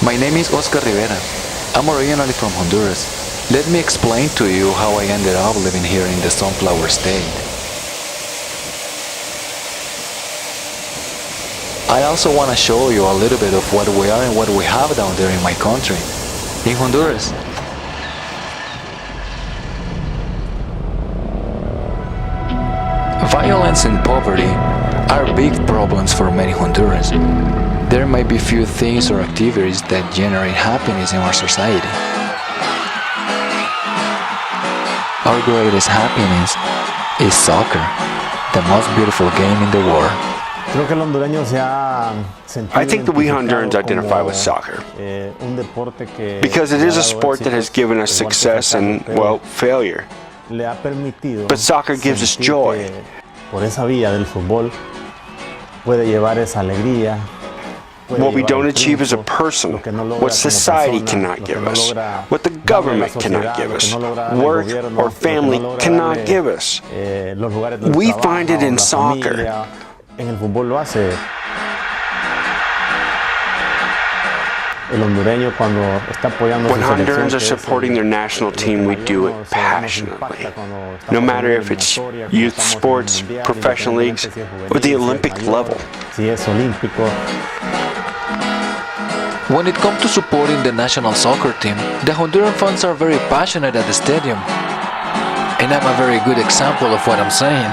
My name is Oscar Rivera. I'm originally from Honduras. Let me explain to you how I ended up living here in the Sunflower State. I also want to show you a little bit of what we are and what we have down there in my country, in Honduras. Violence and poverty are big problems for many Hondurans. There might be few things or activities that generate happiness in our society. Our greatest happiness is soccer, the most beautiful game in the world. I think that we Hondurans identify with soccer because it is a sport that has given us success and, well, failure. But soccer gives us joy. What we don't achieve as a person, what society cannot give us, what the government cannot give us, work or family cannot give us. We find it in soccer. When Hondurans are supporting their national team, we do it passionately. No matter if it's youth sports, professional leagues, or the Olympic level. When it comes to supporting the national soccer team, the Honduran fans are very passionate at the stadium. And I'm a very good example of what I'm saying.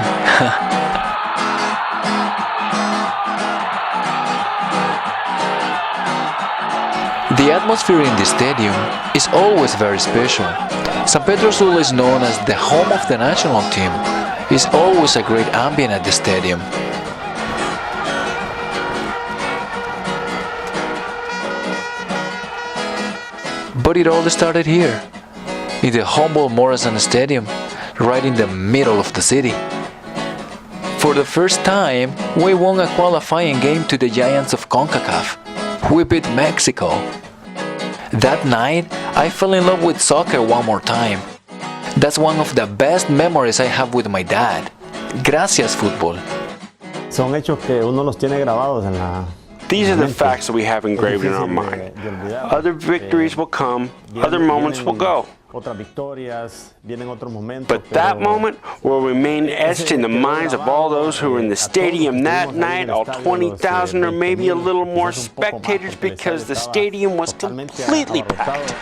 The atmosphere in the stadium is always very special. San Pedro Sula is known as the home of the national team. It's always a great ambient at the stadium. But it all started here, in the humble Morrison Stadium, right in the middle of the city. For the first time, we won a qualifying game to the Giants of CONCACAF. We beat Mexico. That night, I fell in love with soccer one more time. That's one of the best memories I have with my dad. Gracias, Fútbol. These are the facts that we have engraved in our mind. Other victories will come, other moments will go. But that moment will remain etched in the minds of all those who were in the stadium that night, all 20,000 or maybe a little more spectators, because the stadium was completely packed.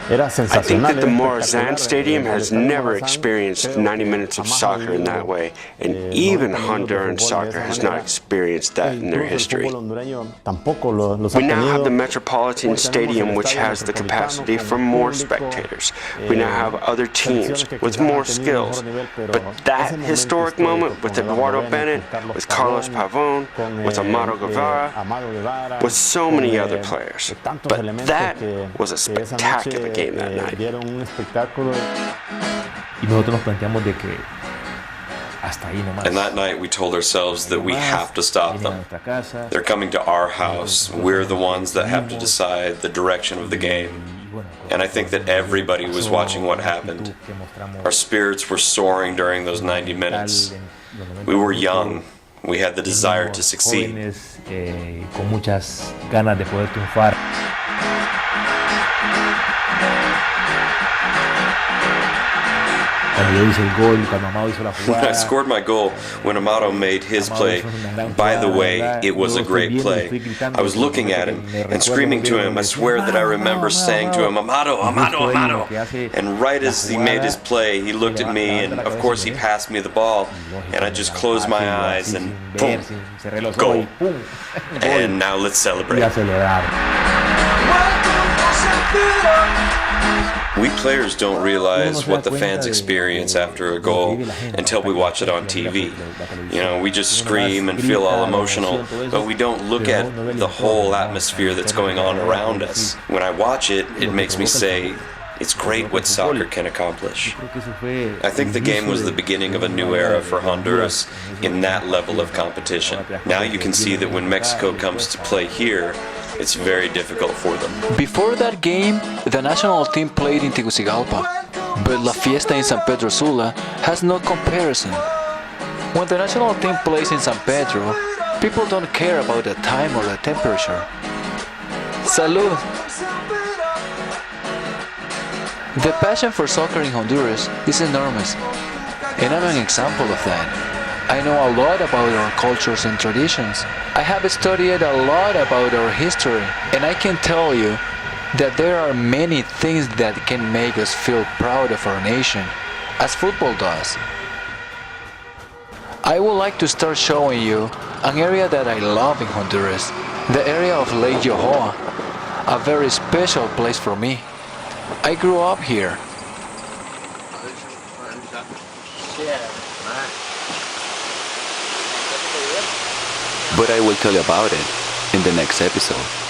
I think that the Morazan Stadium has never experienced 90 minutes of soccer in that way, and even Honduran soccer has not experienced that in their history. We now have the Metropolitan Stadium, which has the capacity for more spectators. We now have other teams with more skills. But that historic moment with Eduardo Bennett, with Carlos Pavon, with Amado Guevara, with so many other players. But that was a spectacular game that night. And that night we told ourselves that we have to stop them. They're coming to our house. We're the ones that have to decide the direction of the game. And I think that everybody was watching what happened. Our spirits were soaring during those 90 minutes. We were young. We had the desire to succeed. When I scored my goal, when Amado made his play, by the way, it was a great play. I was looking at him and screaming to him. I swear that I remember saying to him, "Amado, Amado, Amado." And right as he made his play, he looked at me and of course he passed me the ball. And I just closed my eyes and boom, goal. And now let's celebrate. We players don't realize what the fans experience after a goal until we watch it on TV. You know, we just scream and feel all emotional, but we don't look at the whole atmosphere that's going on around us. When I watch it, it makes me say, it's great what soccer can accomplish. I think the game was the beginning of a new era for Honduras in that level of competition. Now you can see that when Mexico comes to play here, it's very difficult for them. Before that game, the national team played in Tegucigalpa, but La Fiesta in San Pedro Sula has no comparison. When the national team plays in San Pedro, People don't care about the time or the temperature. Salud! The passion for soccer in Honduras is enormous, and I'm an example of that. I know a lot about our cultures and traditions. I have studied a lot about our history, and I can tell you that there are many things that can make us feel proud of our nation, as football does. I would like to start showing you an area that I love in Honduras, the area of Lake Yohoa, a very special place for me. I grew up here. But I will tell you about it in the next episode.